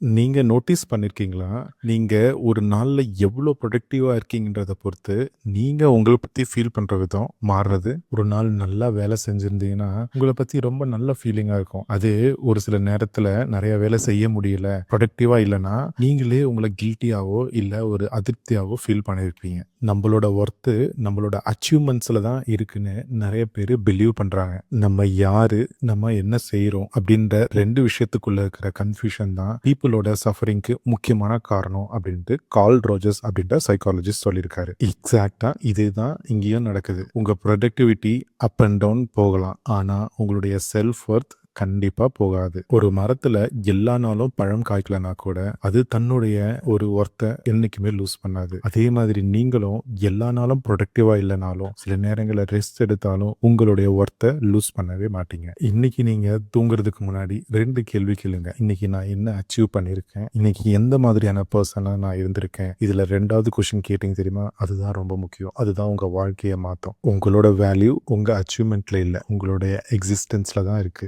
நீங்க நோட்டீஸ் பண்ணியிருக்கீங்களா? நீங்க ஒரு நாள்ல எவ்ளோ புரொடக்டிவா இருக்கீங்கன்றத பொறுத்து, நீங்க உங்கள பத்தி ஃபீல் பண்ற விதம் மாறுறது. ஒரு நாள் நல்லா வேலை செஞ்சிருந்தீங்கன்னா, உங்கள பத்தி ரொம்ப நல்ல ஃபீலிங்கா இருக்கும். அது ஒரு சில நேரத்துல நெறைய வேலை செய்ய முடியல, புரொடக்டிவா இல்லன்னா, நீங்களே உங்கள கில்ட்டியாவோ, இல்ல ஒரு அதிருப்தியாவோ ஃபீல் பண்ணியிருப்பீங்க. நம்பளோட ஒர்த்து, நம்மளோட அச்சீவ்மெண்ட்ஸ்ல தான் இருக்குன்னு நெறைய பேரு பிலீவ் பண்றாங்க. நம்ம யாரு? நம்ம என்ன செய்றோம்? அப்படின்ற 2 விஷயத்துக்குள்ள இருக்கிற கன்ஃப்யூஷன் தான் பீப்பிளோட சஃபரிங்க்கு முக்கியமான காரணம் அப்படின்ட்டு கார்ல் ரோஜர்ஸ் அப்படின்ற சைக்காலஜிஸ்ட் சொல்லியிருக்காரு. எக்ஸாக்ட்டா இதேதான் இங்கேயும் நடக்குது. உங்க ப்ரொடக்டிவிட்டி அப் அண்ட் டவுன் போகலாம். ஆனா உங்களுடைய செல்ஃப் ஒர்த் கண்டிப்பா போகாது. ஒரு மரத்துல எல்லா நாளும் பழம் காய்க்கலனா கூட அது தன்னுடைய ஒரு ஒர்த்த என்னைக்குமே லூஸ் பண்ணாது. அதே மாதிரி நீங்களும் எல்லா நாளும் ப்ரொடக்டிவா இல்லைனாலும் சில நேரங்களில் ரெஸ்ட் எடுத்தாலும் உங்களுடைய ஒர்த்தை லூஸ் பண்ணவே மாட்டீங்க. இன்னைக்கு நீங்க தூங்குறதுக்கு முன்னாடி 2 கேள்வி கேளுங்க. இன்னைக்கு நான் என்ன அச்சீவ் பண்ணியிருக்கேன், இன்னைக்கு எந்த மாதிரியான பர்சனா நான் இருந்திருக்கேன். இதுல 2வது கொஸ்டின் கேட்டீங்க தெரியுமா, அதுதான் ரொம்ப முக்கியம். அதுதான் உங்க வாழ்க்கையை மாற்றும். உங்களோட வேல்யூ உங்க அச்சீவ்மெண்ட்ல இல்லை, உங்களுடைய எக்ஸிஸ்டன்ஸ்ல தான் இருக்கு.